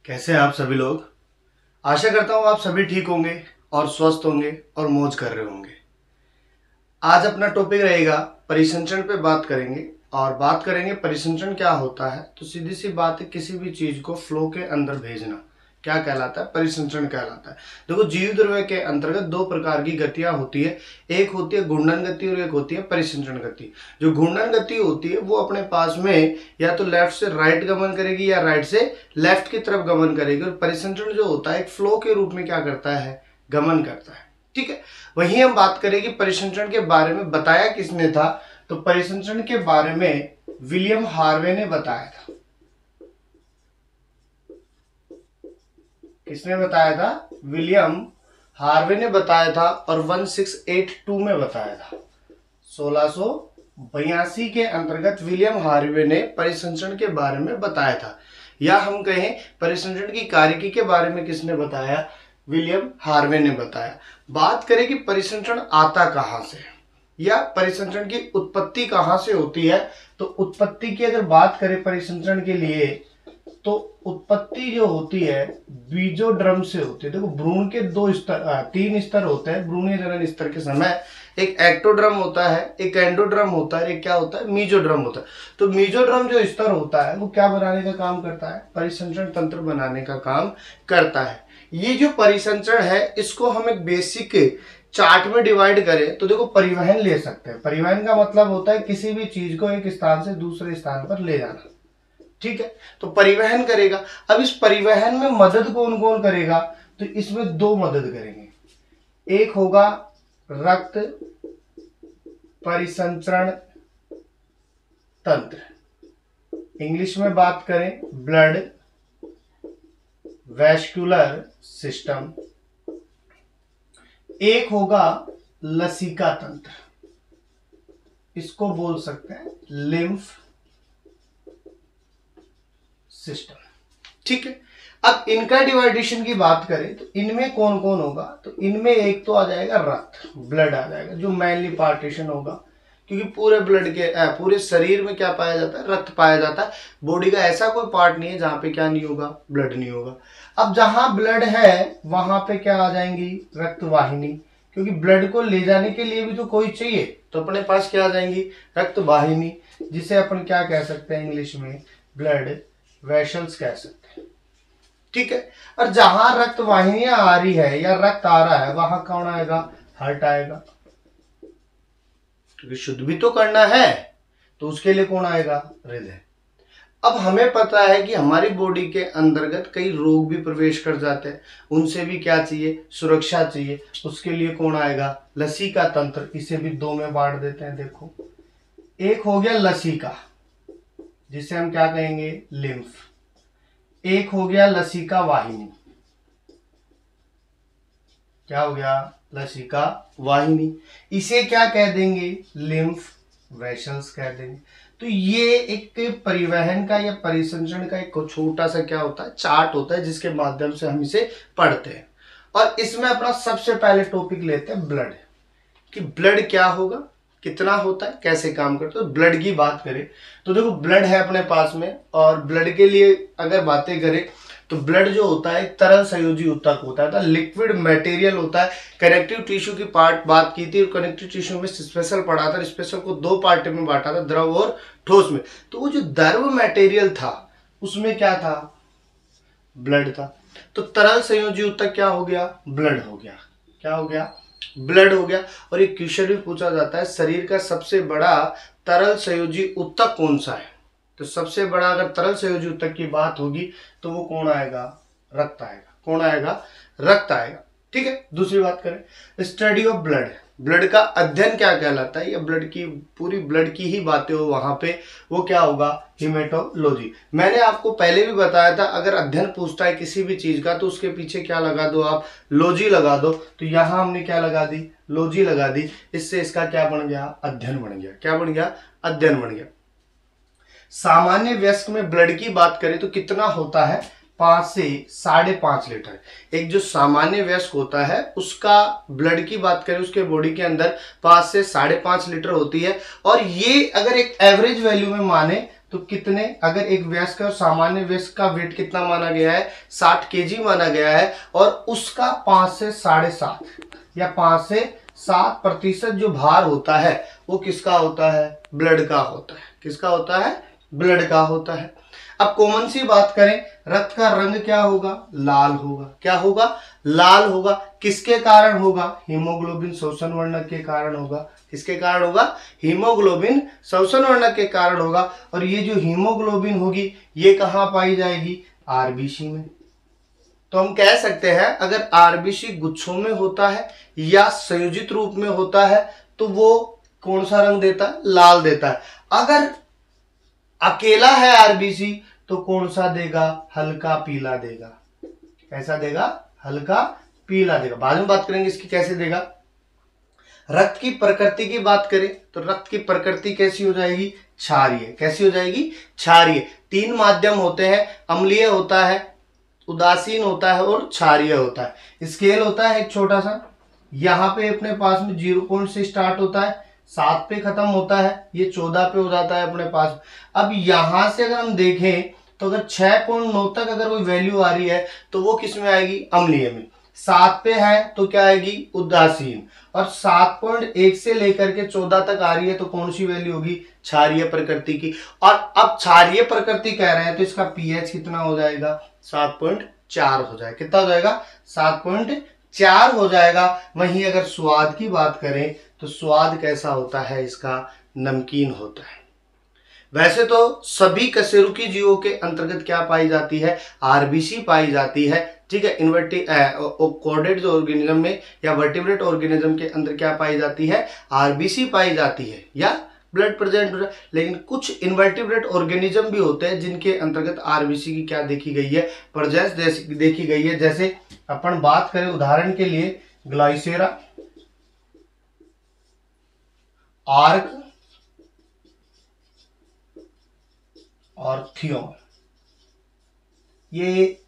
कैसे हैं आप सभी लोग। आशा करता हूँ आप सभी ठीक होंगे और स्वस्थ होंगे और मौज कर रहे होंगे। आज अपना टॉपिक रहेगा परिसंचरण पे बात करेंगे और बात करेंगे परिसंचरण क्या होता है। तो सीधी सी बात है, किसी भी चीज को फ्लो के अंदर भेजना क्या कहलाता है? परिसंचरण कहलाता है। देखो, जीव द्रव्य के अंतर्गत दो प्रकार की गतियां होती है। एक होती है घूर्णन गति और एक होती है परिसंचरण गति। जो घूर्णन गति होती है वो अपने पास में या तो लेफ्ट से राइट गमन करेगी या राइट से लेफ्ट की तरफ गमन करेगी, और परिसंचरण जो होता है एक फ्लो के रूप में क्या करता है? गमन करता है। ठीक है, वही हम बात करेंगे परिसंचरण के बारे में। बताया किसने था? तो परिसंचरण के बारे में विलियम हार्वे ने बताया था। किसने बताया था? विलियम हार्वे ने बताया था और 1682 में बताया था। 1682 के अंतर्गत विलियम हार्वे ने परिसंचरण के बारे में बताया था, या हम कहें परिसंचरण की कार्यकी के बारे में किसने बताया? विलियम हार्वे ने बताया। बात करें कि परिसंचरण आता कहां से या परिसंचरण की उत्पत्ति कहां से होती है, तो उत्पत्ति की अगर बात करें परिसंचरण के लिए तो उत्पत्ति जो होती है बीजोड्रम से होती है। देखो, भ्रूण के तीन स्तर होते हैं भ्रूणीय जनन स्तर के समय। एक एक्टोड्रम होता है, एक एंडोड्रम होता है, एक क्या होता है? मीजोड्रम होता है। तो मीजोड्रम जो स्तर होता है वो क्या बनाने का काम करता है? परिसंचरण तंत्र बनाने का काम करता है। ये जो परिसंचरण है इसको हम एक बेसिक चार्ट में डिवाइड करें तो देखो, परिवहन ले सकते हैं। परिवहन का मतलब होता है किसी भी चीज को एक स्थान से दूसरे स्थान पर ले जाना। ठीक है, तो परिवहन करेगा। अब इस परिवहन में मदद कौन कौन करेगा? तो इसमें दो मदद करेंगे। एक होगा रक्त परिसंचरण तंत्र, इंग्लिश में बात करें ब्लड वैस्कुलर सिस्टम। एक होगा लसिका तंत्र, इसको बोल सकते हैं लिम्फ सिस्टम। ठीक है, अब इनका डिवाइडेशन की बात करें तो इनमें कौन कौन होगा? तो इनमें एक तो आ जाएगा रक्त, ब्लड आ जाएगा, जो मेनली पार्टीशन होगा, क्योंकि पूरे ब्लड के पूरे शरीर में क्या पाया जाता है? रक्त पाया जाता है। बॉडी का ऐसा कोई पार्ट नहीं है जहां पे क्या नहीं होगा? ब्लड नहीं होगा। अब जहां ब्लड है वहां पे क्या आ जाएंगी? रक्त वाहिनी, क्योंकि ब्लड को ले जाने के लिए भी तो कोई चाहिए, तो अपने पास क्या आ जाएंगी? रक्त वाहिनी, जिसे अपन क्या कह सकते हैं इंग्लिश में? ब्लड वेसल्स कह सकते हैं। ठीक है, और जहां रक्त वाहिनियां आ रही है या रक्त आ रहा है वहां कौन आएगा? हार्ट आएगा, क्योंकि शुद्ध भी तो करना है, तो उसके लिए कौन आएगा? हृदय। अब हमें पता है कि हमारी बॉडी के अंतर्गत कई रोग भी प्रवेश कर जाते हैं, उनसे भी क्या चाहिए? सुरक्षा चाहिए। उसके लिए कौन आएगा? लसिका तंत्र। इसे भी दो में बांट देते हैं। देखो, एक हो गया लसिका, जिसे हम क्या कहेंगे? लिम्फ। एक हो गया लसिका वाहिनी। क्या हो गया? लसिका वाहिनी। इसे क्या कह देंगे? लिम्फ वेसल्स कह देंगे। तो ये एक परिवहन का या परिसंचरण का एक छोटा सा क्या होता है? चार्ट होता है, जिसके माध्यम से हम इसे पढ़ते हैं। और इसमें अपना सबसे पहले टॉपिक लेते हैं ब्लड, कि ब्लड क्या होगा, कितना होता है, कैसे काम करता है। तो ब्लड की बात करें तो देखो, ब्लड है अपने पास में, और ब्लड के लिए अगर बातें करें तो ब्लड जो होता है एक तरल संयोजी ऊतक होता है, लिक्विड मटेरियल होता है। कनेक्टिव टिश्यू की पार्ट बात की थी, और कनेक्टिव टिश्यू में स्पेशल पढ़ा था। स्पेशल को दो पार्ट में बांटा था, द्रव और ठोस में। तो वो जो द्रव मटेरियल था उसमें क्या था? ब्लड था। तो तरल संयोजी ऊतक क्या हो गया? ब्लड हो गया। क्या हो गया? ब्लड हो गया। और एक क्वेश्चन भी पूछा जाता है, शरीर का सबसे बड़ा तरल संयोजी ऊतक कौन सा है? तो सबसे बड़ा अगर तरल संयोजी ऊतक की बात होगी तो वो कौन आएगा? रक्त आएगा। कौन आएगा? रक्त आएगा। ठीक है, दूसरी बात करें स्टडी ऑफ ब्लड, ब्लड का अध्ययन क्या कहलाता है? या ब्लड की पूरी ब्लड की ही बातें हो वहां पे, वो क्या होगा? हीमेटोलॉजी। मैंने आपको पहले भी बताया था, अगर अध्ययन पूछता है किसी भी चीज का तो उसके पीछे क्या लगा दो आप? लॉजी लगा दो। तो यहां हमने क्या लगा दी? लॉजी लगा दी। इससे इसका क्या बन गया? अध्ययन बन गया। क्या बन गया? अध्ययन बन गया। सामान्य वयस्क में ब्लड की बात करें तो कितना होता है? 5 से 5.5 लीटर। एक जो सामान्य वयस्क होता है उसका ब्लड की बात करें, उसके बॉडी के अंदर 5 से 5.5 लीटर होती है। और ये अगर एक एवरेज वैल्यू में माने तो कितने, अगर एक वयस्क और सामान्य वयस्क का वेट कितना माना गया है, 60 केजी माना गया है, और उसका 5 से 7.5 या 5 से 7% जो भार होता है वो किसका होता है, ब्लड का होता है। किसका होता है, ब्लड का होता है। अब कॉमन सी बात करें, रक्त का रंग क्या होगा, लाल होगा। क्या होगा, लाल होगा। किसके कारण होगा, हीमोग्लोबिन शोषण वर्णक के कारण होगा। किसके कारण होगा, हीमोग्लोबिन शोषण वर्णक के कारण होगा। और ये जो हीमोग्लोबिन होगी ये कहां पाई जाएगी, आरबीसी में। तो हम कह सकते हैं अगर आरबीसी गुच्छों में होता है या संयोजित रूप में होता है तो वो कौन सा रंग देता है, लाल देता है। अगर अकेला है आरबीसी तो कौन सा देगा, हल्का पीला देगा। कैसा देगा, हल्का पीला देगा। बाद में बात करेंगे इसकी कैसे देगा। रक्त की प्रकृति की बात करें तो रक्त की प्रकृति कैसी हो जाएगी, क्षारीय। कैसी हो जाएगी, क्षारीय। 3 माध्यम होते हैं, अम्लीय होता है, उदासीन होता है और क्षारीय होता है। स्केल होता है एक छोटा सा, यहाँ पे अपने पास में 0 पॉइंट से स्टार्ट होता है, 7 पे खत्म होता है, ये 14 पे हो जाता है अपने पास। अब यहां से अगर हम देखें तो अगर 6.9 तक अगर कोई वैल्यू आ रही है तो वो किस में आएगी, अम्लीय में। 7 पे है तो क्या आएगी, उदासीन। और 7.1 से लेकर के 14 तक आ रही है तो कौन सी वैल्यू होगी, क्षारीय प्रकृति की। और अब क्षारीय प्रकृति कह रहे हैं तो इसका पीएच कितना हो जाएगा, 7.4 हो जाएगा। कितना हो जाएगा, 7.4 हो जाएगा। वहीं अगर स्वाद की बात करें तो स्वाद कैसा होता है इसका, नमकीन होता है। वैसे तो सभी कशेरुकी जीवों के अंतर्गत क्या पाई जाती है, आरबीसी पाई जाती है। ठीक है, कोडेड ऑर्गेनिज्म में या वर्टिब्रेट ऑर्गेनिज्म के अंदर क्या पाई जाती है, आरबीसी पाई जाती है या ब्लड प्रेजेंट हो रहा है। लेकिन कुछ इनवर्टिब्रेट ऑर्गेनिज्म भी होते हैं जिनके अंतर्गत आरबीसी की क्या देखी गई है, प्रेजेंस देखी गई है। जैसे अपन बात करें उदाहरण के लिए ग्लाइसेरा, आर्क और थियोन, ये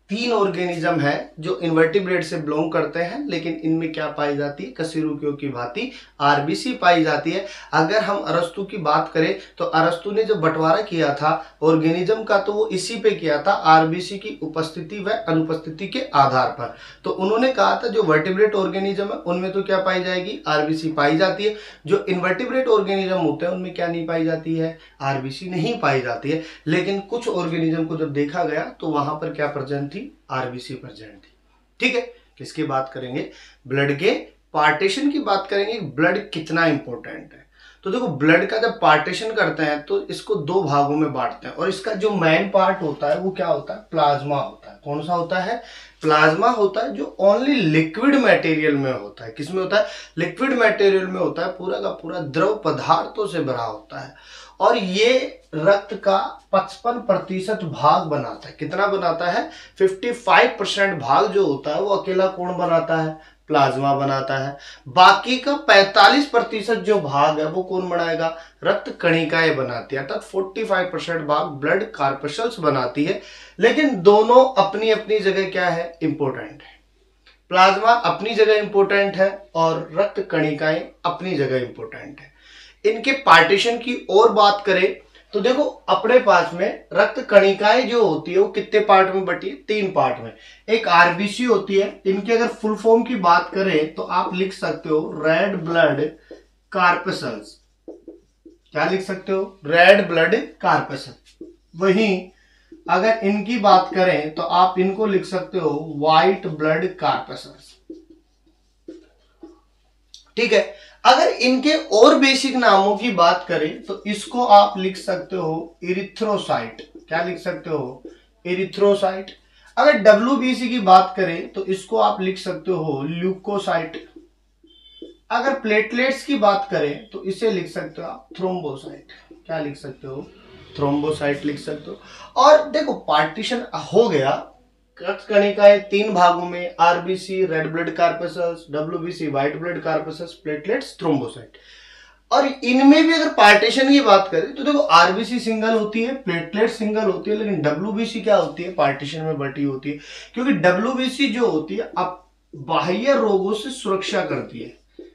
3 ऑर्गेनिज्म है जो इनवर्टिब्रेट से बिलोंग करते हैं, लेकिन इनमें क्या पाई जाती है, कशेरुकियों की भांति आरबीसी पाई जाती है। अगर हम अरस्तु की बात करें तो अरस्तु ने जो बंटवारा किया था ऑर्गेनिज्म का तो वो इसी पे किया था, आरबीसी की उपस्थिति व अनुपस्थिति के आधार पर। तो उन्होंने कहा था जो वर्टिब्रेट ऑर्गेनिज्म है उनमें तो क्या पाई जाएगी, आरबीसी पाई जाती है। जो इनवर्टिब्रेट ऑर्गेनिज्म होते हैं उनमें क्या नहीं पाई जाती है, आरबीसी नहीं पाई जाती है। लेकिन कुछ ऑर्गेनिज्म को जब देखा गया तो वहां पर क्या प्रेजेंट थी, आरबीसी प्रेजेंट थी। ठीक है, किसकी बात करेंगे, ब्लड के पार्टीशन की बात करेंगे। ब्लड कितना इंपॉर्टेंट है, तो देखो ब्लड का जब पार्टीशन करते हैं तो इसको 2 भागों में बांटते हैं और इसका जो मेन पार्ट होता है वो क्या होता है, प्लाज्मा होता है। कौन सा होता है, प्लाज्मा होता है, जो ओनली लिक्विड मटेरियल में होता है। किसमें होता है, लिक्विड मटेरियल में होता है, पूरा का पूरा द्रव पदार्थों से भरा होता है। और ये रक्त का 55% भाग बनाता है। कितना बनाता है, 55% भाग जो होता है वो अकेला कौन बनाता है, प्लाज्मा बनाता है। बाकी का 45% जो भाग है वो कौन बनाएगा, रक्त कणिकाएं बनाती है। अर्थात 45% भाग ब्लड कार्पस्कल्स बनाती है। लेकिन दोनों अपनी अपनी जगह क्या है, इंपॉर्टेंट है। प्लाज्मा अपनी जगह इंपॉर्टेंट है और रक्त कणिकाएं अपनी जगह इंपॉर्टेंट है। इनके पार्टीशन की और बात करें तो देखो अपने पास में रक्त कणिकाएं जो होती है वो कितने पार्ट में बटी है, 3 पार्ट में। एक आरबीसी होती है। इनकी अगर फुल फॉर्म की बात करें तो आप लिख सकते हो रेड ब्लड कार्पस्कल्स। क्या लिख सकते हो, रेड ब्लड कार्पस्कल्स। वहीं अगर इनकी बात करें तो आप इनको लिख सकते हो व्हाइट ब्लड कार्पस्कल्स। ठीक है, अगर इनके और बेसिक नामों की बात करें तो इसको आप लिख सकते हो इरिथ्रोसाइट। क्या लिख सकते हो, इरिथ्रोसाइट। अगर डब्ल्यूबीसी की बात करें तो इसको आप लिख सकते हो ल्यूकोसाइट। अगर प्लेटलेट्स की बात करें तो इसे लिख सकते हो आप थ्रोम्बोसाइट। क्या लिख सकते हो, थ्रोम्बोसाइट लिख सकते हो। और देखो पार्टीशन हो गया रक्त कणिकाएं 3 भागों में, RBC red blood corpuscles, WBC white blood corpuscles, platelets thrombocyte. और इनमें भी अगर पार्टीशन की बात करें तो देखो आरबीसी सिंगल होती है, प्लेटलेट सिंगल होती है, लेकिन डब्ल्यूबीसी क्या होती है, पार्टीशन में बटी होती है। क्योंकि डब्ल्यूबीसी जो होती है अब बाह्य रोगों से सुरक्षा करती है।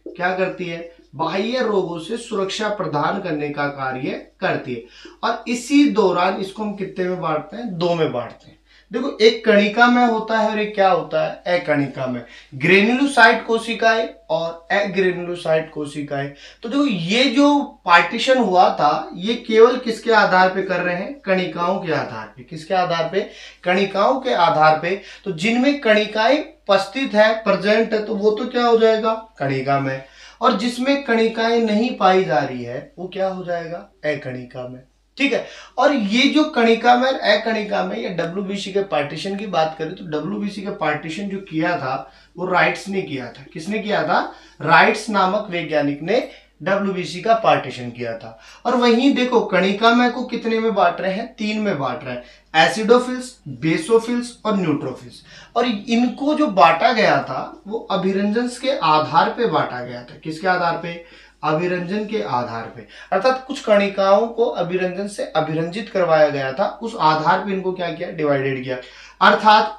क्या करती है, बाह्य रोगों से सुरक्षा प्रदान करने का कार्य करती है। और इसी दौरान इसको हम कितने में बांटते हैं, दो में बांटते हैं। देखो, एक कणिका में होता है और एक क्या होता है, अकणिका में। ग्रेन्युलोसाइट कोशिकाएं और अग्रेन्युलोसाइट कोशिकाएं। तो देखो, ये जो पार्टीशन हुआ था ये केवल किसके आधार पे कर रहे हैं, कणिकाओं के आधार पे। किसके आधार पे, कणिकाओं के आधार पे। तो जिनमें कणिकाएं उपस्थित है, प्रेजेंट है, तो वो तो क्या हो जाएगा, कणिका में। और जिसमें कणिकाएं नहीं पाई जा रही है वो क्या हो जाएगा, अकणिका में। ठीक है। और ये जो कणिका में और अकणिका में या डब्ल्यूबीसी के पार्टीशन की बात करें तो डब्ल्यूबीसी का पार्टीशन जो किया था वो राइट्स ने किया था। किसने किया था, राइट्स नामक वैज्ञानिक ने डब्ल्यूबीसी का पार्टीशन किया था। और वहीं देखो, कणिका में को कितने में बांट रहे हैं, तीन में बांट रहे हैं, एसिडोफिल्स, बेसोफिल्स और न्यूट्रोफिल्स। और इनको जो बांटा गया था वो अभिरंजन के आधार पे बांटा गया था। किसके आधार पे, अभिरंजन के आधार पे। अर्थात कुछ कणिकाओं को अभिरंजन से अभिरंजित करवाया गया था, उस आधार पे इनको क्या किया, डिवाइडेड किया। अर्थात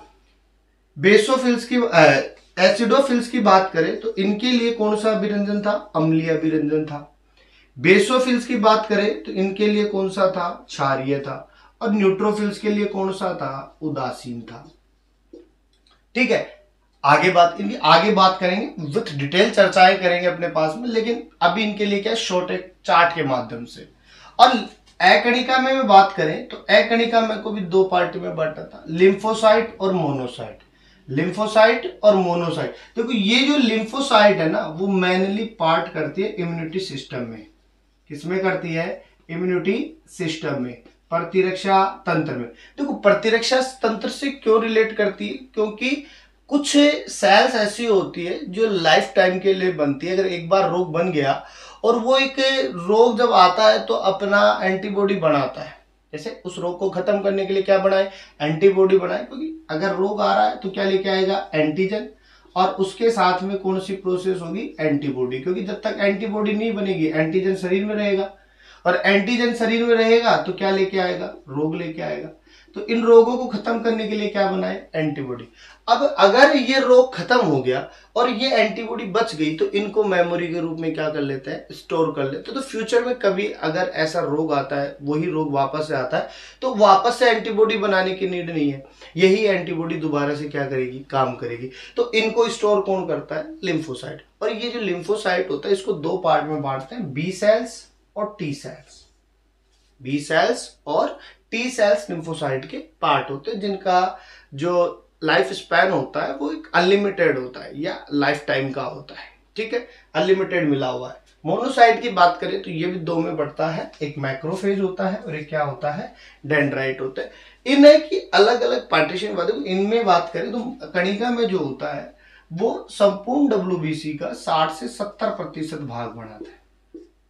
बेसोफिल्स की एसिडोफिल्स की बात करें तो इनके लिए कौन सा अभिरंजन था, अम्लीय अभिरंजन था। बेसोफिल्स की बात करें तो इनके लिए कौन सा था, क्षारीय था। और न्यूट्रोफिल्स के लिए कौन सा था, उदासीन था। ठीक है। आगे बात करेंगे, विथ डिटेल चर्चाएं करेंगे अपने पास में, लेकिन अभी इनके लिए क्या, शॉर्ट एक चार्ट के माध्यम से। और अकणिका में बात करें तो अकणिका में को भी दो पार्ट में बांटा था, लिम्फोसाइट और मोनोसाइट। लिम्फोसाइट और मोनोसाइट। देखो, ये जो लिम्फोसाइट है ना वो मेनली पार्ट करती है इम्यूनिटी सिस्टम में। किसमें करती है, इम्यूनिटी सिस्टम में, प्रतिरक्षा तंत्र में। देखो, प्रतिरक्षा तंत्र से क्यों रिलेट करती है, क्योंकि कुछ सेल्स ऐसी होती है जो लाइफ टाइम के लिए बनती है। अगर एक बार रोग बन गया और वो एक रोग जब आता है तो अपना एंटीबॉडी बनाता है। जैसे उस रोग को खत्म करने के लिए क्या बनाए, एंटीबॉडी बनाए। क्योंकि अगर रोग आ रहा है तो क्या लेके आएगा, एंटीजन, और उसके साथ में कौन सी प्रोसेस होगी, एंटीबॉडी। क्योंकि जब तक एंटीबॉडी नहीं बनेगी एंटीजन शरीर में रहेगा, और एंटीजन शरीर में रहेगा तो क्या लेके आएगा, रोग लेके आएगा। तो इन रोगों को खत्म करने के लिए क्या बनाए, एंटीबॉडी। अब अगर ये रोग खत्म हो गया और ये एंटीबॉडी बच गई तो इनको मेमोरी के रूप में क्या कर लेते हैं, स्टोर कर लेते हैं। तो फ्यूचर में कभी अगर ऐसा रोग आता है, वही रोग वापस से आता है, तो वापस से एंटीबॉडी बनाने की नीड नहीं है, यही एंटीबॉडी दोबारा से क्या करेगी, काम करेगी। तो इनको स्टोर कौन करता है, लिम्फोसाइट। और ये जो लिम्फोसाइट होता है इसको दो पार्ट में बांटते हैं, बी सेल्स और टी सेल्स। बी सेल्स और टी सेल्स लिम्फोसाइट के पार्ट होते हैं, जिनका जो लाइफ स्पैन होता है वो एक अनलिमिटेड होता है या लाइफ टाइम का होता है। ठीक है, अनलिमिटेड मिला हुआ है। मोनोसाइट की बात करें तो ये भी दो में बढ़ता है, एक मैक्रोफेज होता है और एक क्या होता है, डेंड्राइट होता है। इन्हें की अलग अलग पार्टीशन बात, इनमें बात करें तो कणिका में जो होता है वो संपूर्ण डब्ल्यूबीसी का 60 से 70% भाग बनाता है।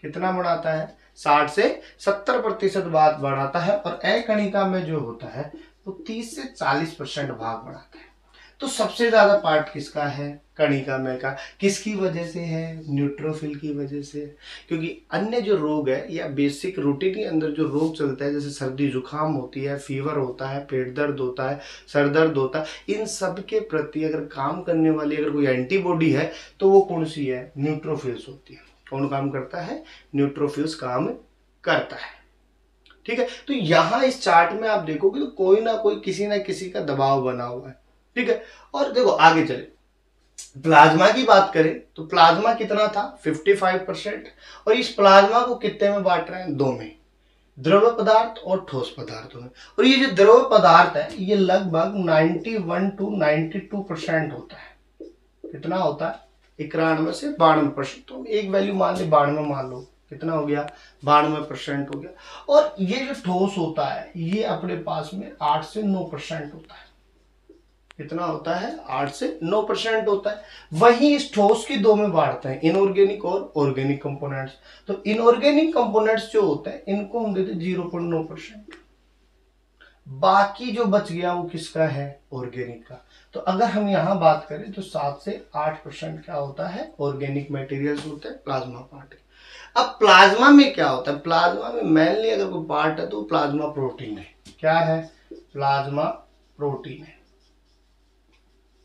कितना बढ़ाता है, 60 से 70% भाग बढ़ाता है। और अकणिका में जो होता है वो 30 से 40% भाग बढ़ाता है। तो सबसे ज्यादा पार्ट किसका है, कणिका में का। किसकी वजह से है, न्यूट्रोफिल की वजह से। क्योंकि अन्य जो रोग है या बेसिक रूटीन के अंदर जो रोग चलता है, जैसे सर्दी जुकाम होती है, फीवर होता है, पेट दर्द होता है, सर दर्द होता है, इन सब के प्रति अगर काम करने वाली अगर कोई एंटीबॉडी है तो वो कौन सी है, न्यूट्रोफिल्स होती है। कौन काम करता है, न्यूट्रोफिल्स काम करता है। ठीक है। तो यहां इस चार्ट में आप देखोगे तो कोई ना कोई किसी ना किसी का दबाव बना हुआ है। ठीक है। और देखो आगे चले, प्लाज्मा की बात करें तो प्लाज्मा कितना था, 55%। और इस प्लाज्मा को कितने में बांट रहे हैं, दो में, द्रव पदार्थ और ठोस पदार्थों में। और ये जो द्रव पदार्थ है ये लगभग 91 to 92% होता है। कितना होता है, 91 से 92%। तो एक वैल्यू मान ली 92 मान लो, कितना हो गया, 92% हो गया। और ये जो ठोस होता है ये अपने पास में 8 से 9% होता है। कितना होता है, 8 से 9% होता है। वही इस ठोस की दो में बांटते हैं, इनऑर्गेनिक और ऑर्गेनिक कंपोनेंट्स। तो इनऑर्गेनिक कंपोनेंट्स जो होते हैं इनको हम देते 0.9%। बाकी जो बच गया वो किसका है, ऑर्गेनिक का। तो अगर हम यहां बात करें तो 7 से 8% क्या होता है, ऑर्गेनिक मटेरियल्स होते हैं प्लाज्मा पार्ट। अब प्लाज्मा में क्या होता है, प्लाज्मा में मेनली अगर कोई पार्ट है तो प्लाज्मा प्रोटीन है। क्या है, प्लाज्मा प्रोटीन है।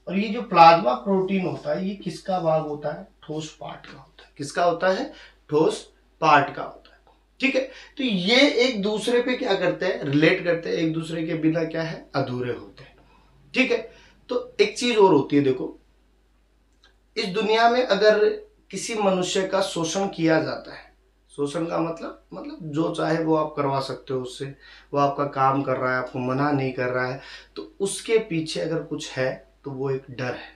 और ये जो प्लाज्मा प्रोटीन होता है ये किसका भाग होता है, ठोस पार्ट का होता है। किसका होता है? ठोस पार्ट का होता है। ठीक है, तो ये एक दूसरे पे क्या करते हैं? रिलेट करते हैं, एक दूसरे के बिना क्या है? अधूरे होते हैं। ठीक है, तो एक चीज और होती है, देखो इस दुनिया में अगर किसी मनुष्य का शोषण किया जाता है, शोषण का मतलब जो चाहे वो आप करवा सकते हो उससे, वो आपका काम कर रहा है, आपको मना नहीं कर रहा है, तो उसके पीछे अगर कुछ है तो वो एक डर है।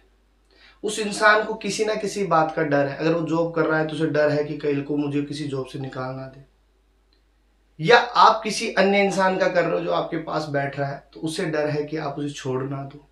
उस इंसान को किसी ना किसी बात का डर है। अगर वो जॉब कर रहा है तो उसे डर है कि कल को मुझे किसी जॉब से निकाल ना दे, या आप किसी अन्य इंसान का कर रहे हो जो आपके पास बैठ रहा है तो उसे डर है कि आप उसे छोड़ ना दो।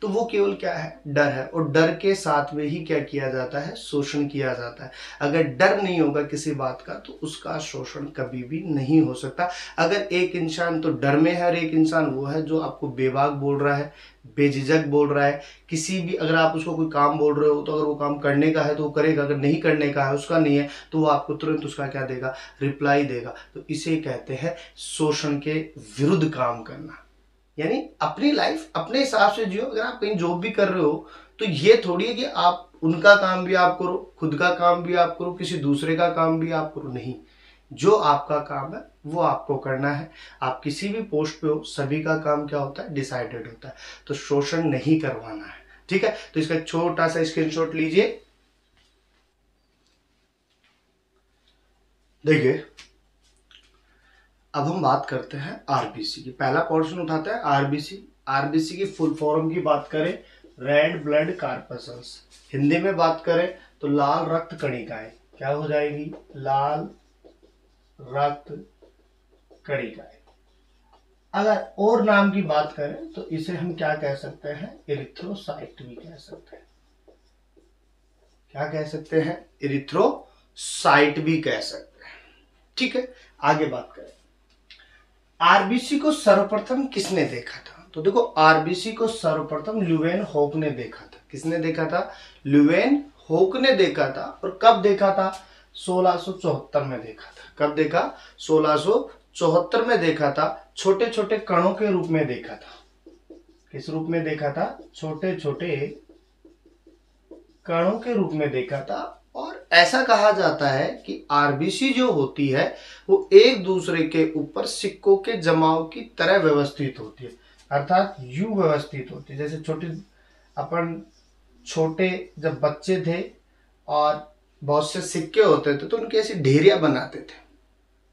तो वो केवल क्या है? डर है। और डर के साथ में ही क्या किया जाता है? शोषण किया जाता है। अगर डर नहीं होगा किसी बात का तो उसका शोषण कभी भी नहीं हो सकता। अगर एक इंसान तो डर में है, और एक इंसान वो है जो आपको बेबाक बोल रहा है, बेझिझक बोल रहा है, किसी भी अगर आप उसको कोई काम बोल रहे हो तो अगर वो काम करने का है तो वो करेगा, अगर नहीं करने का है, उसका नहीं है, तो वो आपको तुरंत उसका क्या देगा? रिप्लाई देगा। तो इसे कहते हैं शोषण के विरुद्ध काम करना। यानी अपनी लाइफ अपने हिसाब से जियो। अगर आप कहीं जॉब भी कर रहे हो तो ये थोड़ी है कि आप उनका काम भी आप करो, खुद का काम भी आप करो, किसी दूसरे का काम भी आप करो। नहीं, जो आपका काम है वो आपको करना है। आप किसी भी पोस्ट पे हो, सभी का काम क्या होता है? डिसाइडेड होता है। तो शोषण नहीं करवाना है। ठीक है, तो इसका छोटा सा स्क्रीनशॉट लीजिए। देखिए, अब हम बात करते हैं आरबीसी की। पहला पोर्शन उठाता है आरबीसी। आरबीसी की फुल फॉर्म की बात करें, रेड ब्लड कार्पसल्स। हिंदी में बात करें तो लाल रक्त कणिकाएं। क्या हो जाएगी? लाल रक्त कणिकाएं। अगर और नाम की बात करें तो इसे हम क्या कह सकते हैं? इरिथ्रोसाइट भी कह सकते हैं। क्या कह सकते हैं? इरिथ्रोसाइट भी कह सकते हैं। ठीक है, आगे बात करें। आरबीसी को सर्वप्रथम किसने देखा था? तो देखो, आरबीसी को सर्वप्रथम ल्यूवेन होक ने देखा था। किसने देखा था? ल्यूवेन होक ने देखा था। और कब देखा था? 1674 में देखा था। कब देखा? 1674 में देखा था। छोटे छोटे कणों के रूप में देखा था। किस रूप में देखा था? छोटे छोटे कणों के रूप में देखा था। और ऐसा कहा जाता है कि आरबीसी जो होती है वो एक दूसरे के ऊपर सिक्कों के जमाव की तरह व्यवस्थित होती है, अर्थात यू व्यवस्थित होती है। जैसे अपन छोटे जब बच्चे थे और बहुत से सिक्के होते थे तो उनकी ऐसी ढेरिया बनाते थे।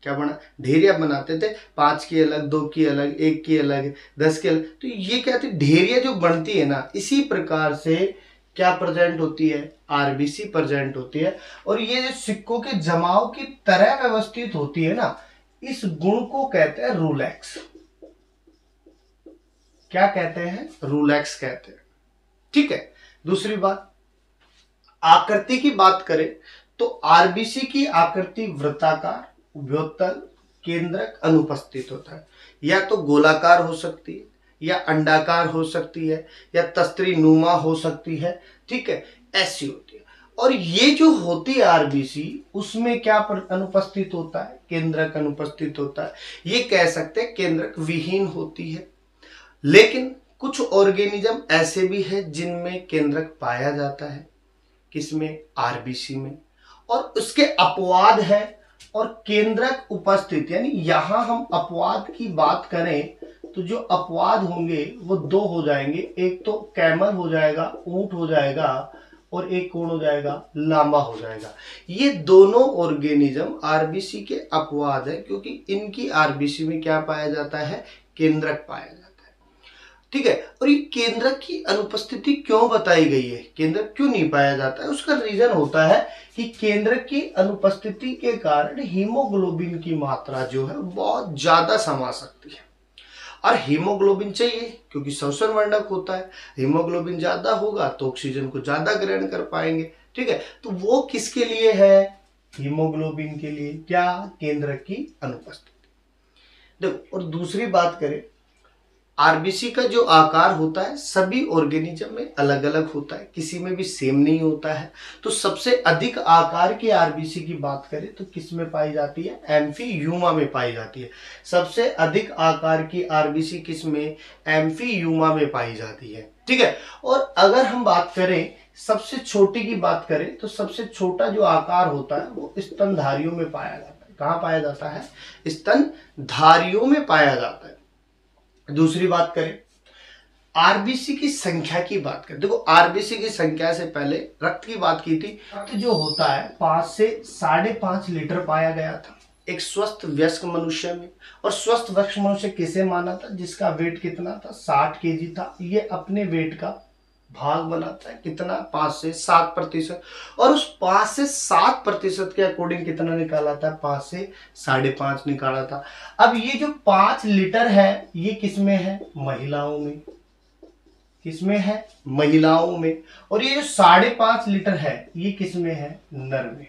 क्या बना? ढेरिया बनाते थे। 5 की अलग, 2 की अलग, 1 की अलग, 10 की अलग। तो ये क्या थी? ढेरिया जो बनती है ना, इसी प्रकार से क्या प्रेजेंट होती है? आरबीसी प्रेजेंट होती है। और ये जो सिक्कों के जमाव की तरह व्यवस्थित होती है ना, इस गुण को कहते हैं रूलेक्स। क्या कहते हैं? रूलेक्स कहते हैं। ठीक है, दूसरी बात, आकृति की बात करें तो आरबीसी की आकृति वृत्ताकार, उभयोत्तल, केंद्रक, अनुपस्थित होता है। या तो गोलाकार हो सकती है, या अंडाकार हो सकती है, या तस्त्री नुमा हो सकती है। ठीक है, ऐसी होती है। और ये जो होती है आरबीसी, उसमें क्या अनुपस्थित होता है? केंद्रक अनुपस्थित होता है। ये कह सकते हैं केंद्रक विहीन होती है। लेकिन कुछ ऑर्गेनिज्म ऐसे भी है जिनमें केंद्रक पाया जाता है। किसमें? आरबीसी में। और उसके अपवाद है। और केंद्रक उपस्थित, यानी यहां हम अपवाद की बात करें तो जो अपवाद होंगे वो 2 हो जाएंगे। एक तो कैमल हो जाएगा, ऊंट हो जाएगा, और एक कौन हो जाएगा? लामा हो जाएगा। ये दोनों ऑर्गेनिज्म आरबीसी के अपवाद है, क्योंकि इनकी आरबीसी में क्या पाया जाता है? केंद्रक पाया जाता है। ठीक है, और ये केंद्रक की अनुपस्थिति क्यों बताई गई है? केंद्रक क्यों नहीं पाया जाता है? उसका रीजन होता है कि केंद्रक की अनुपस्थिति के कारण हीमोग्लोबिन की मात्रा जो है बहुत ज्यादा समा सकती है। और हीमोग्लोबिन चाहिए क्योंकि श्वसन वर्णक होता है। हीमोग्लोबिन ज्यादा होगा तो ऑक्सीजन को ज्यादा ग्रहण कर पाएंगे। ठीक है, तो वो किसके लिए है? हीमोग्लोबिन के लिए। क्या? केंद्रक की अनुपस्थिति। देखो, और दूसरी बात करें, आरबीसी का जो आकार होता है सभी ऑर्गेनिज्म में अलग अलग होता है, किसी में भी सेम नहीं होता है। तो सबसे अधिक आकार की आरबीसी की बात करें तो किस में पाई जाती है? एम्फीयूमा में पाई जाती है। सबसे अधिक आकार की आरबीसी किस में? एम्फीयूमा में पाई जाती है। ठीक है, और अगर हम बात करें सबसे छोटी की बात करें तो सबसे छोटा जो आकार होता है वो स्तनधारियों में पाया जाता है। कहाँ पाया जाता है? स्तनधारियों में पाया जाता है। दूसरी बात करें आरबीसी की संख्या की बात करें। देखो आरबीसी की संख्या से पहले रक्त की बात की थी। रक्त जो होता है 5 से 5.5 लीटर पाया गया था एक स्वस्थ वयस्क मनुष्य में। और स्वस्थ वयस्क मनुष्य किसे माना था? जिसका वेट कितना था? 60 केजी था। ये अपने वेट का भाग बनाता है कितना? 5 से 7%। और उस 5 से 7% के अकॉर्डिंग कितना निकाला था? 5 से 5.5 निकाला था। अब ये जो 5 लीटर है ये किसमें है? महिलाओं में। किसमें है? महिलाओं में। और ये जो 5.5 लीटर है ये किसमें है? नर में।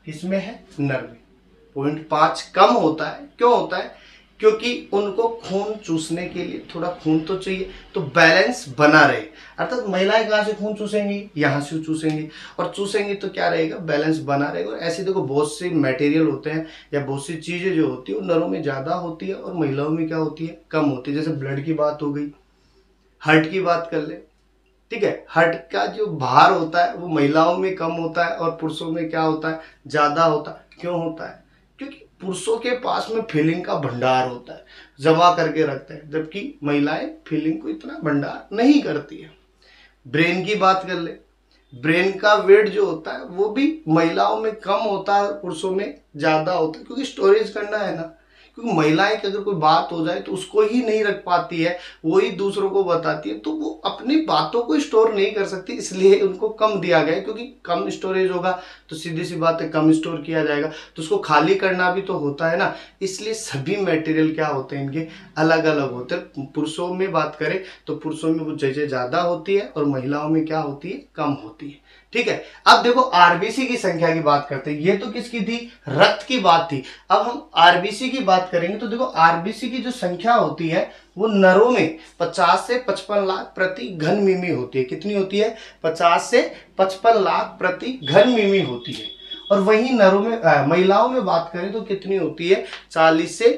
किसमें है? नर में। 0.5 कम होता है। क्यों होता है? क्योंकि उनको खून चूसने के लिए थोड़ा खून तो चाहिए, तो बैलेंस बना रहे। अर्थात महिलाएं कहां से खून चूसेंगी? यहां से चूसेंगी। और चूसेंगी तो क्या रहेगा? बैलेंस बना रहेगा। और ऐसे देखो बहुत से मटेरियल होते हैं या बहुत सी चीजें जो होती है वो नरों में ज्यादा होती है और महिलाओं में क्या होती है? कम होती है। जैसे ब्लड की बात हो गई, हार्ट की बात कर ले, ठीक है। हार्ट का जो भार होता है वो महिलाओं में कम होता है और पुरुषों में क्या होता है? ज्यादा होता है। क्यों होता है? क्योंकि पुरुषों के पास में फीलिंग का भंडार होता है, जमा करके रखते हैं, जबकि महिलाएं फीलिंग को इतना भंडार नहीं करती है। ब्रेन की बात कर ले, ब्रेन का वेट जो होता है वो भी महिलाओं में कम होता है, पुरुषों में ज्यादा होता है, क्योंकि स्टोरेज करना है ना। क्योंकि महिलाएं की अगर कोई बात हो जाए तो उसको ही नहीं रख पाती है, वही दूसरों को बताती है, तो वो अपनी बातों को स्टोर नहीं कर सकती, इसलिए उनको कम दिया गया है। क्योंकि कम स्टोरेज होगा तो सीधी सी बात है कम स्टोर किया जाएगा, तो उसको खाली करना भी तो होता है ना। इसलिए सभी मटेरियल क्या होते हैं? इनके अलग अलग होते हैं। पुरुषों में बात करें तो पुरुषों में वो जैसे ज्यादा होती है और महिलाओं में क्या होती है? कम होती है। ठीक है। अब देखो आरबीसी की संख्या की बात करते हैं। ये तो किसकी थी? रक्त की बात थी। अब हम आरबीसी की बात करेंगे तो देखो आरबीसी की जो संख्या होती है वो नरों में 50 से 55 लाख प्रति घन मिमी होती है। कितनी होती है? 50 से 55 लाख प्रति घन मिमी होती है। और वहीं नरों में महिलाओं में बात करें तो कितनी होती है? 40 से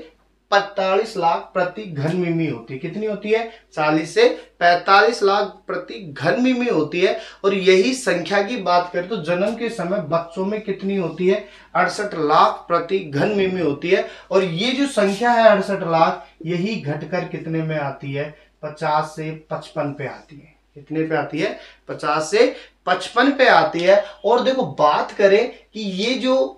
45 लाख प्रति घन मिमी होती है। कितनी होती है? 40 से 45 लाख प्रति घन मिमी होती है। और यही संख्या की बात करें तो जन्म के समय बच्चों में कितनी होती है? 68 लाख प्रति घन मिमी होती है। और ये जो संख्या है 68 लाख, यही घटकर कितने में आती है? 50 से 55 पे आती है। कितने पे आती है? 50 से 55 पे आती है। और देखो बात करें कि ये जो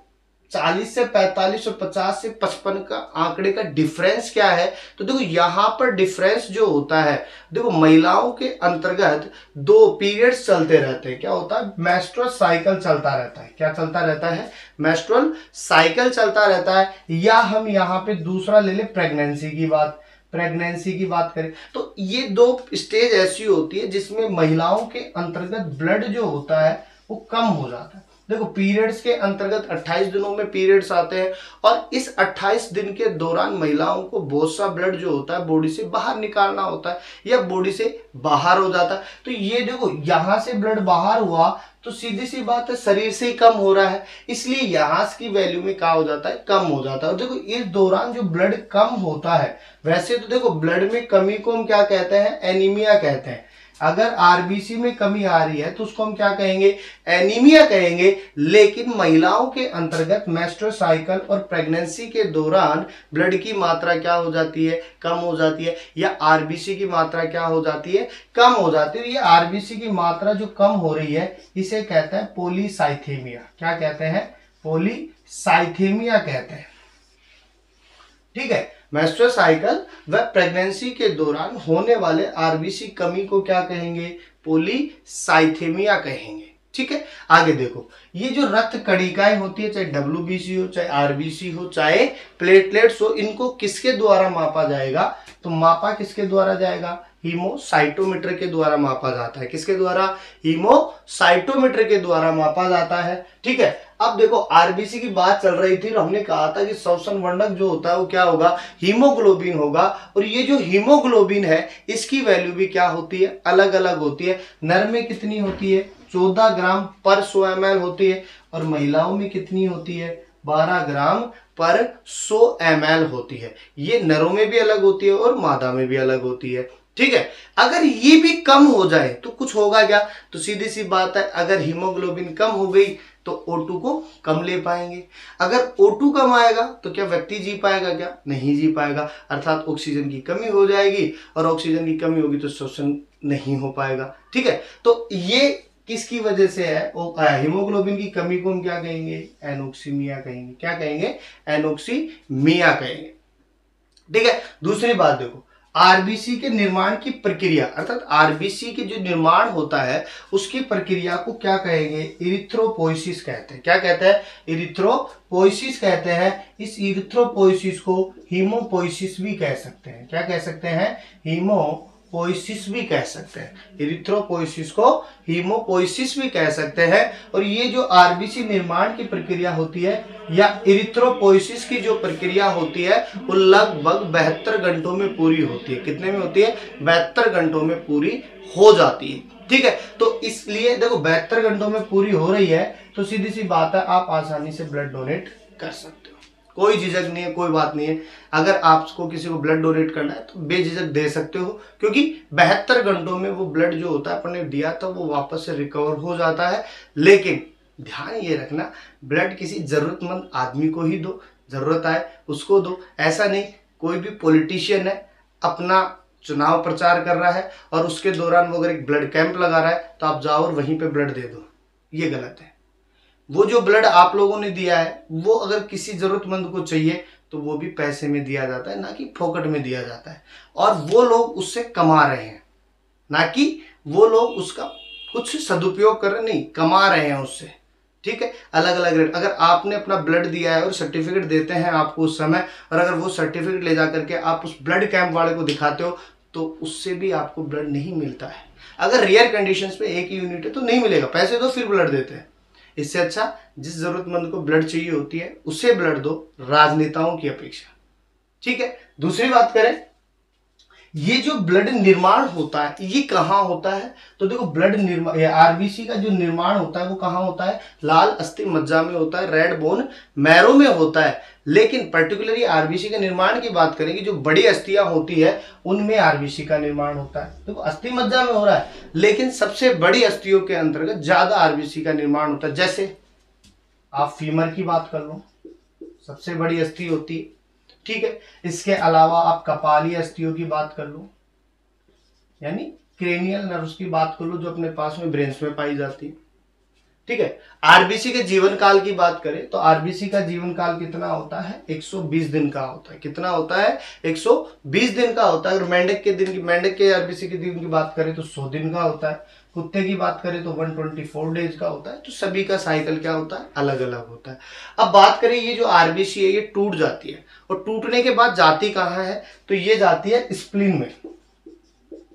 40 से 45 और 50 से 55 का आंकड़े का डिफरेंस क्या है, तो देखो यहां पर डिफरेंस जो होता है, देखो महिलाओं के अंतर्गत 2 पीरियड्स चलते रहते हैं। क्या होता है? मेंस्ट्रुअल साइकिल चलता रहता है। क्या चलता रहता है? मेंस्ट्रुअल साइकिल चलता रहता है। या हम यहाँ पे दूसरा ले ले प्रेगनेंसी की बात। प्रेगनेंसी की बात करें तो ये 2 स्टेज ऐसी होती है जिसमें महिलाओं के अंतर्गत ब्लड जो होता है वो कम हो जाता है। देखो पीरियड्स के अंतर्गत 28 दिनों में पीरियड्स आते हैं और इस 28 दिन के दौरान महिलाओं को बहुत सा ब्लड जो होता है बॉडी से बाहर निकालना होता है या बॉडी से बाहर हो जाता है। तो ये देखो यहां से ब्लड बाहर हुआ तो सीधी सी बात है शरीर से ही कम हो रहा है, इसलिए यहां की वैल्यू में क्या हो जाता है? कम हो जाता है। और देखो इस दौरान जो ब्लड कम होता है, वैसे तो देखो ब्लड में कमी को हम क्या कहते हैं? एनीमिया कहते हैं। अगर आरबीसी में कमी आ रही है तो उसको हम क्या कहेंगे? एनीमिया कहेंगे। लेकिन महिलाओं के अंतर्गत मेंस्ट्रुअल साइकिल और प्रेगनेंसी के दौरान ब्लड की मात्रा क्या हो जाती है? कम हो जाती है। या आरबीसी की मात्रा क्या हो जाती है? कम हो जाती है। ये आरबीसी की मात्रा जो कम हो रही है इसे कहते हैं पॉलीसाइथेमिया। क्या कहते हैं? पॉलीसाइथेमिया कहते हैं। ठीक है। मेंस्ट्रुअल साइकिल व प्रेगनेंसी के दौरान होने वाले आरबीसी कमी को क्या कहेंगे? पॉलीसाइथेमिया कहेंगे। ठीक है। आगे देखो ये जो रक्त कणिकाएं होती है, चाहे डब्ल्यूबीसी हो, चाहे आरबीसी हो, चाहे प्लेटलेट्स हो, इनको किसके द्वारा मापा जाएगा? तो मापा किसके द्वारा जाएगा? हीमोसाइटोमीटर के द्वारा मापा जाता है। किसके द्वारा? हीमोसाइटोमीटर के द्वारा मापा जाता है। ठीक है। अब देखो आरबीसी की बात चल रही थी, हमने कहा था कि श्वसन वर्णक जो होता है वो क्या होगा? हीमोग्लोबिन होगा। और ये जो हीमोग्लोबिन है इसकी वैल्यू भी क्या होती है? अलग अलग होती है। नर में कितनी होती है? 14 ग्राम पर 100 ml होती है। और महिलाओं में कितनी होती है? 12 ग्राम पर 100 ml होती है। ये नरों में भी अलग होती है और मादा में भी अलग होती है। ठीक है। अगर ये भी कम हो जाए तो कुछ होगा क्या, तो सीधी सी बात है, अगर हीमोग्लोबिन कम हो गई तो O2 को कम ले पाएंगे। अगर O2 कम आएगा तो क्या व्यक्ति जी पाएगा, क्या नहीं जी पाएगा, अर्थात ऑक्सीजन की कमी हो जाएगी, और ऑक्सीजन की कमी होगी तो श्वसन नहीं हो पाएगा। ठीक है, तो ये किसकी वजह से है, हीमोग्लोबिन की कमी को हम क्या कहेंगे, एनोक्सीमिया कहेंगे। क्या कहेंगे, एनोक्सीमिया कहेंगे। ठीक है। दूसरी बात देखो, आरबीसी के निर्माण की प्रक्रिया, अर्थात आरबीसी के जो निर्माण होता है उसकी प्रक्रिया को क्या कहेंगे, इरिथ्रोपोइसिस कहते हैं। क्या कहते हैं, इरिथ्रोपोइसिस कहते हैं। इस इरिथ्रोपोइसिस को हीमोपोइसिस भी कह सकते हैं। क्या कह सकते हैं, हीमोपोइसिस भी कह सकते हैं। इरिथ्रोपोइसिस को हीमोपोइसिस भी कह सकते हैं। और ये जो आरबीसी निर्माण की प्रक्रिया होती है या इरिथ्रोपोइसिस की जो प्रक्रिया होती है वो लगभग 72 घंटों में पूरी होती है। कितने में होती है, 72 घंटों में पूरी हो जाती है। ठीक है, तो इसलिए देखो 72 घंटों में पूरी हो रही है तो सीधी सी बात है, आप आसानी से ब्लड डोनेट कर सकते हो, कोई झिझक नहीं है, कोई बात नहीं है। अगर आपको किसी को ब्लड डोनेट करना है तो बेझिझक दे सकते हो, क्योंकि 72 घंटों में वो ब्लड जो होता है अपन ने दिया था वो वापस से रिकवर हो जाता है। लेकिन ध्यान ये रखना, ब्लड किसी जरूरतमंद आदमी को ही दो, जरूरत आए उसको दो। ऐसा नहीं कोई भी पॉलिटिशियन है, अपना चुनाव प्रचार कर रहा है और उसके दौरान वो अगर एक ब्लड कैंप लगा रहा है तो आप जाओ और वहीं पे ब्लड दे दो, ये गलत है। वो जो ब्लड आप लोगों ने दिया है वो अगर किसी जरूरतमंद को चाहिए तो वो भी पैसे में दिया जाता है, ना कि फोकट में दिया जाता है। और वो लोग उससे कमा रहे हैं, ना कि वो लोग उसका कुछ सदुपयोग कर रहे, नहीं, कमा रहे हैं उससे। ठीक है, अलग अलग रेट। अगर आपने अपना ब्लड दिया है और सर्टिफिकेट देते हैं आपको उस समय, और अगर वो सर्टिफिकेट ले जा करके आप उस ब्लड कैंप वाले को दिखाते हो तो उससे भी आपको ब्लड नहीं मिलता है। अगर रेयर कंडीशंस पे एक ही यूनिट है तो नहीं मिलेगा, पैसे दो फिर ब्लड देते हैं। इससे अच्छा जिस जरूरतमंद को ब्लड चाहिए होती है उसे ब्लड दो, राजनेताओं की अपेक्षा। ठीक है। दूसरी बात करें, ये जो ब्लड निर्माण होता है ये कहाँ होता है, तो देखो ब्लड निर्माण, आरबीसी का जो निर्माण होता है वो कहाँ होता है, लाल अस्थि मज्जा में होता है, रेड बोन मैरो में होता है। लेकिन पर्टिकुलरली आरबीसी के निर्माण की बात करें कि जो बड़ी अस्थियां होती है उनमें आरबीसी का निर्माण होता है। देखो अस्थि मज्जा में हो रहा है, लेकिन सबसे बड़ी अस्थियों के अंतर्गत ज्यादा आरबीसी का निर्माण होता है। जैसे आप फीमर की बात कर लो, सबसे बड़ी अस्थि होती है। ठीक है, इसके अलावा आप कपाली अस्थियों की बात कर लो, यानी क्रेनियल नर्व्स की बात कर लो जो अपने पास में ब्रेन्स में पाई जाती है। ठीक है, आरबीसी के जीवन काल की बात करें तो आरबीसी का जीवन काल कितना होता है, 120 दिन का होता है। कितना होता है, 120 दिन का होता है। और मेंढक के आरबीसी के दिन की बात करें तो 100 दिन का होता है। कुत्ते की बात करें तो 124 डेज का होता है। तो सभी का साइकिल क्या होता है, अलग अलग होता है। अब बात करें ये जो आरबीसी है ये टूट जाती है, और टूटने के बाद जाती कहाँ है, तो ये जाती है स्प्लीन में।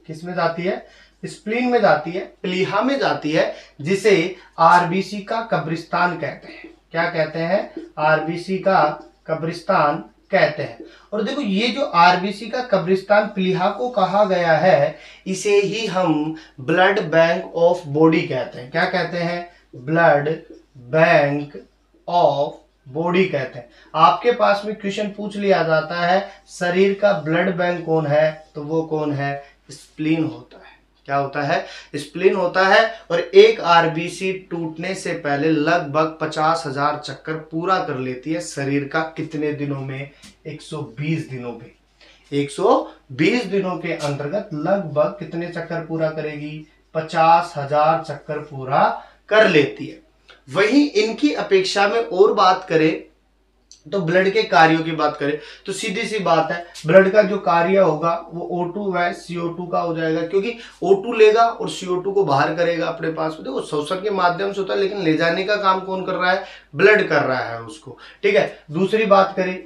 किस में जाती है, स्प्लीन में जाती है, प्लीहा में जाती है, जिसे आरबीसी का कब्रिस्तान कहते हैं। क्या कहते हैं, आरबीसी का कब्रिस्तान कहते हैं। और देखो ये जो आरबीसी का कब्रिस्तान प्लीहा को कहा गया है, इसे ही हम ब्लड बैंक ऑफ बॉडी कहते हैं। क्या कहते हैं, ब्लड बैंक ऑफ बॉडी कहते हैं। आपके पास में क्वेश्चन पूछ लिया जाता है शरीर का ब्लड बैंक कौन है, तो वो कौन है, स्प्लीन होता है। क्या होता है, स्प्लीन होता है। और एक आरबीसी टूटने से पहले लगभग 50,000 चक्कर पूरा कर लेती है शरीर का। कितने दिनों में, 120 दिनों में। 120 दिनों के अंतर्गत लगभग कितने चक्कर पूरा करेगी, 50,000 चक्कर पूरा कर लेती है। वहीं इनकी अपेक्षा में और बात करें तो ब्लड के कार्यों की बात करें तो सीधी सी बात है, ब्लड का जो कार्य होगा वो O2 व CO2 का हो जाएगा, क्योंकि O2 लेगा और CO2 को बाहर करेगा अपने पास में। देखो श्वसन के माध्यम से होता है, लेकिन ले जाने का काम कौन कर रहा है, ब्लड कर रहा है उसको। ठीक है। दूसरी बात करें,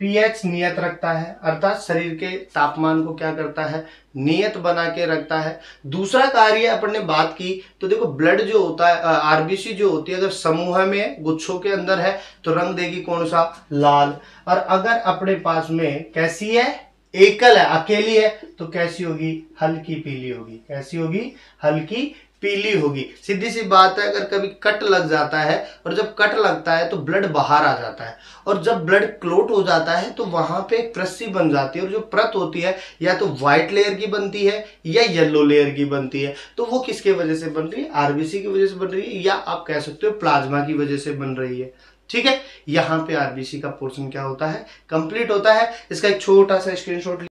पीएच नियत रखता है, अर्थात शरीर के तापमान को क्या करता है, नियत बना के रखता है। दूसरा कार्य अपन ने बात की तो देखो ब्लड जो होता है, आरबीसी जो होती है, अगर समूह में गुच्छों के अंदर है तो रंग देगी कौन सा, लाल। और अगर अपने पास में कैसी है, एकल है, अकेली है, तो कैसी होगी, हल्की पीली होगी। कैसी होगी, हल्की पीली होगी। सीधी सी बात है, अगर कभी कट लग जाता है और जब कट लगता है तो ब्लड बाहर आ जाता है, और जब ब्लड क्लोट हो जाता है तो वहां पे एक प्रस्सी बन जाती है, और जो परत होती है या तो व्हाइट लेयर की बनती है या येलो लेयर की बनती है। तो वो किसके वजह से बन रही है? आरबीसी की वजह से बन रही है, या आप कह सकते हो प्लाज्मा की वजह से बन रही है। ठीक है, यहाँ पे आरबीसी का पोर्शन क्या होता है? कंप्लीट होता है। इसका एक छोटा सा स्क्रीनशॉट